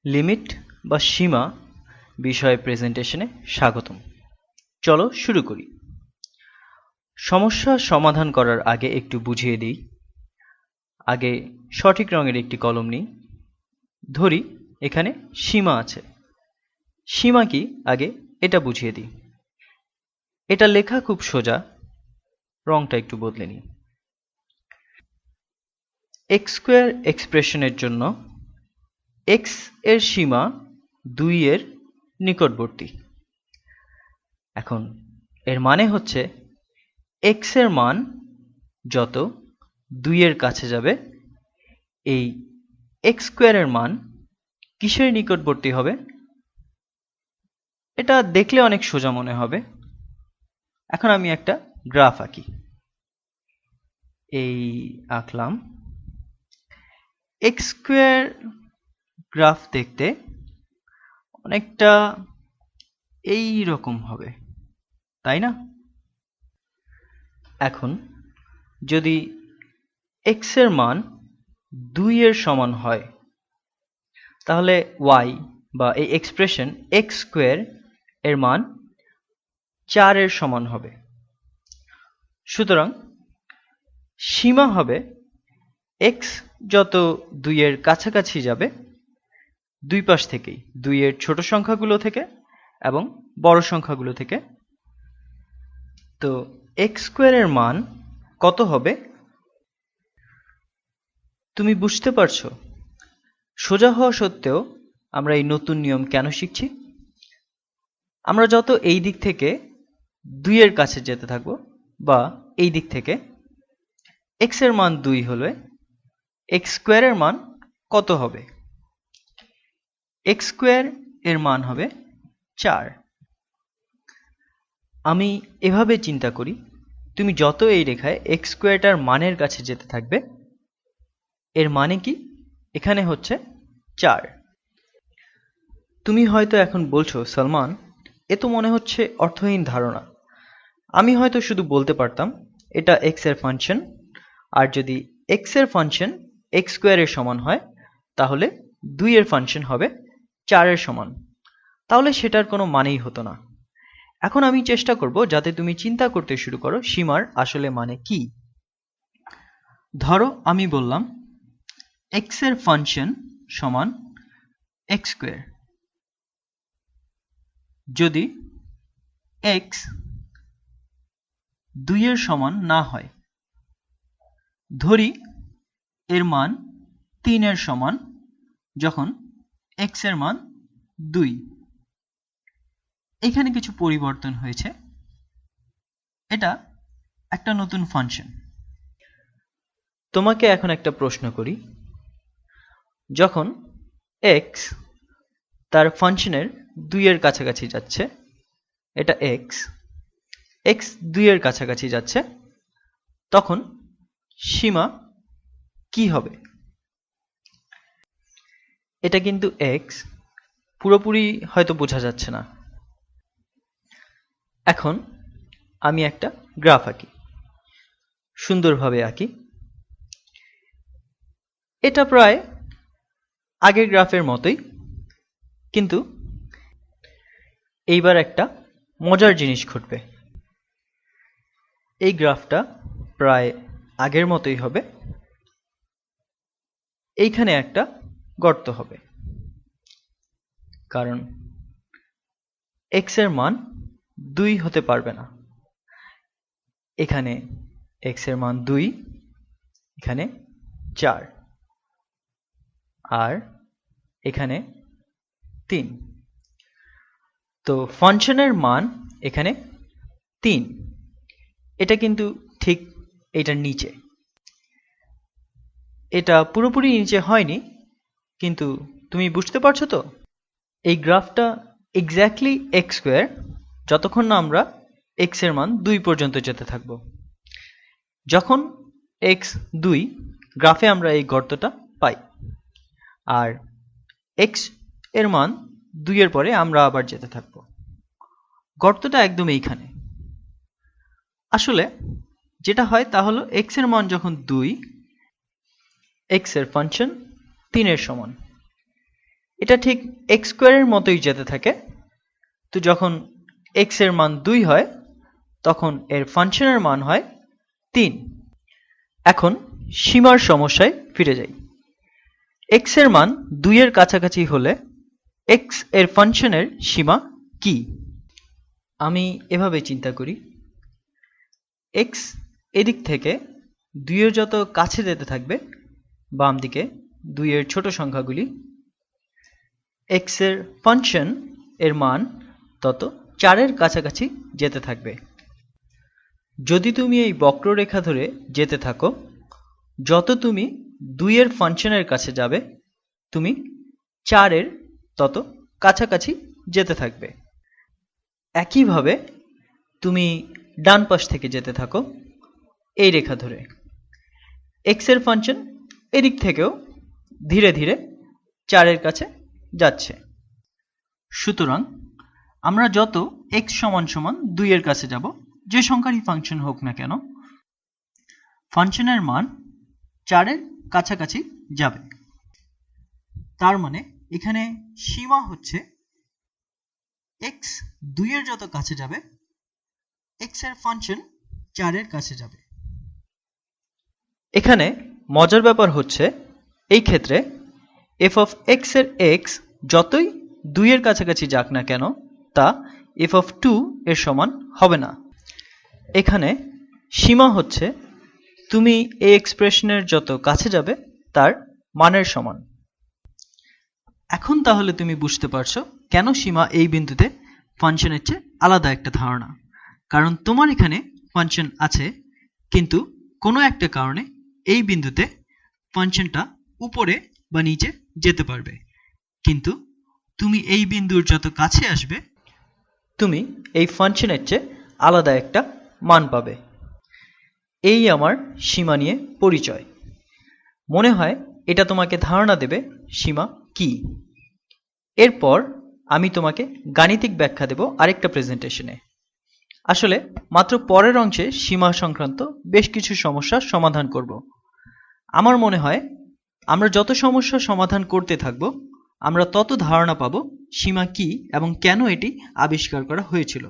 Limit বা সীমা বিষয় প্রেজেন্টেশনে স্বাগতম। চলো শুরু করি। সমস্যা সমাধান করার আগে একটু বুঝিয়ে দিই। আগে সঠিক রঙের একটি কলম নিই। ধরি এখানে সীমা আছে। সীমা কি আগে এটা বুঝিয়ে দিই। এটা লেখা খুব সোজা, রংটা একটু বদলে নিই। এক্স স্কোয়ার এক্সপ্রেশনের জন্য এক্স এর সীমা 2 এর নিকটবর্তী। এখন এর মানে হচ্ছে এক্স এর মান যত 2 এর কাছে যাবে, এই এক্স স্কোয়ারের মান কিসের নিকটবর্তী হবে? এটা দেখলে অনেক সোজা মনে হবে। এখন আমি একটা গ্রাফ আঁকি। এই আঁকলাম। এক্স স্কোয়ার গ্রাফ দেখতে অনেকটা এই রকম হবে, তাই না? এখন যদি এক্স এর মান 2 এর সমান হয়, তাহলে y বা এই এক্সপ্রেশন এক্স স্কোয়ার এর মান 4 এর সমান হবে। সুতরাং সীমা হবে x যত 2 এর কাছাকাছি যাবে, দুই পাশ থেকেই, 2 এর ছোট সংখ্যাগুলো থেকে এবং বড় সংখ্যাগুলো থেকে। তো এক্স স্কোয়ারের মান কত হবে? তুমি বুঝতে পারছো সোজা হওয়া সত্ত্বেও আমরা এই নতুন নিয়ম কেন শিখছি? আমরা যত এই দিক থেকে 2 এর কাছে যেতে থাকবো, বা এই দিক থেকে, x এর মান 2 হলে এক্স স্কোয়ারের মান কত হবে? এক্স স্কোয়ার এর মান হবে 4। আমি এভাবে চিন্তা করি, তুমি যত এই রেখায় এক্স স্কোয়ারটার মানের কাছে যেতে থাকবে, এর মানে কি? এখানে হচ্ছে 4। তুমি হয়তো এখন বলছো, সালমান, এ তো মনে হচ্ছে অর্থহীন ধারণা। আমি হয়তো শুধু বলতে পারতাম এটা এক্স এর ফাংশন, আর যদি এক্স এর ফাংশন এক্স স্কোয়ারের সমান হয়, তাহলে 2 এর ফাংশন হবে 4 এর সমান। তাহলে সেটার কোনো মানেই হতো না। এখন আমি চেষ্টা করব যাতে তুমি চিন্তা করতে শুরু করো সীমার আসলে মানে কি। ধরো আমি বললাম এক্স এর ফাংশন সমান এক্স স্কোয়ার। যদি এক্স 2 এর সমান না হয়, ধরি এর মান 3 এর সমান যখন এক্স এর মান 2। এখানে কিছু পরিবর্তন হয়েছে, এটা একটা নতুন ফাংশন। তোমাকে এখন একটা প্রশ্ন করি, যখন এক্স তার ফাংশনের 2 এর কাছাকাছি যাচ্ছে, এটা এক্স 2 এর কাছাকাছি যাচ্ছে, তখন সীমা কি হবে? এটা কিন্তু এক্স পুরোপুরি হয়তো বোঝা যাচ্ছে না। এখন আমি একটা গ্রাফ আঁকি, সুন্দরভাবে আঁকি। এটা প্রায় আগের গ্রাফের মতোই, কিন্তু এইবার একটা মজার জিনিস ঘটবে। এই গ্রাফটা প্রায় আগের মতোই হবে। এইখানে একটা গর্ত হবে, কারণ এক্স এর মান 2 হতে পারবে না। এখানে এক্স এর মান 2, এখানে 4, আর এখানে 3। তো ফাংশনের মান এখানে 3। এটা কিন্তু ঠিক এটার নিচে। এটা পুরোপুরি নিচে হয়নি, কিন্তু তুমি বুঝতে পারছো তো? এই গ্রাফটা এক্স্যাক্টলি এক্স স্কোয়ার যতক্ষণ না আমরা এক্স এর মান 2 পর্যন্ত যেতে থাকবো। যখন এক্স 2, গ্রাফে আমরা এই গর্তটা পাই, আর এক্স এর মান 2 এর পরে আমরা আবার যেতে থাকবো। গর্তটা একদম এইখানে। আসলে যেটা হয় তা হলো এক্স এর মান যখন 2, এক্স এর ফাংশন 3 এর সমান। এটা ঠিক এক্স স্কোয়ারের মতোই যেতে থাকে। তো যখন এক্স এর মান 2 হয় তখন এর ফাংশনের মান হয় 3। এখন সীমার সমস্যায় ফিরে যাই। এক্স এর মান 2 এর কাছাকাছি হলে এক্স এর ফাংশনের সীমা কি? আমি এভাবে চিন্তা করি, এক্স এদিক থেকে 2 এর যত কাছে যেতে থাকবে বাম দিকে 2 এর ছোট সংখ্যাগুলি, এক্স এর ফাংশন এর মান তত 4 এর কাছাকাছি যেতে থাকবে। যদি তুমি এই বক্ররেখা ধরে যেতে থাকো, যত তুমি 2 এর ফাংশনের কাছে যাবে তুমি 4 এর তত কাছাকাছি যেতে থাকবে। একইভাবে তুমি ডান পাশ থেকে যেতে থাকো এই রেখা ধরে, এক্স এর ফাংশন এদিক থেকেও ধীরে ধীরে 4 এর কাছে যাচ্ছে। সুতরাং আমরা যত এক্স সমান সমান 2 এর কাছে যাব, যে সংখ্যারই ফাংশন হোক না কেন, ফাংশনের মান 4 এর কাছাকাছি যাবে। তার মানে এখানে সীমা হচ্ছে এক্স 2 এর যত কাছে যাবে এক্স এর ফাংশন 4 এর কাছে যাবে। এখানে মজার ব্যাপার হচ্ছে এই ক্ষেত্রে এফ অফ এক্স এর এক্স যতই 2 এর কাছাকাছি যাক না কেন তা এফ অফ 2 এর সমান হবে না। এখানে সীমা হচ্ছে তুমি এই এক্সপ্রেশনের যত কাছে যাবে তার মানের সমান। এখন তাহলে তুমি বুঝতে পারছো কেন সীমা এই বিন্দুতে ফাংশনের চেয়ে আলাদা একটা ধারণা। কারণ তোমার এখানে ফাংশন আছে, কিন্তু কোনো একটা কারণে এই বিন্দুতে ফাংশনটা উপরে বা নিচে যেতে পারবে, কিন্তু তুমি এই বিন্দুর যত কাছে আসবে তুমি এই ফাংশনের চেয়ে আলাদা একটা মান পাবে। এই আমার সীমা নিয়ে পরিচয়। মনে হয় এটা তোমাকে ধারণা দেবে সীমা কি। এরপর আমি তোমাকে গাণিতিক ব্যাখ্যা দেব আরেকটা প্রেজেন্টেশনে। আসলে মাত্র পরের অংশে সীমা সংক্রান্ত বেশ কিছু সমস্যার সমাধান করব। আমার মনে হয় আমরা যত সমস্যার সমাধান করতে থাকব আমরা তত ধারণা পাব সীমা কি এবং কেন এটি আবিষ্কার করা হয়েছিল।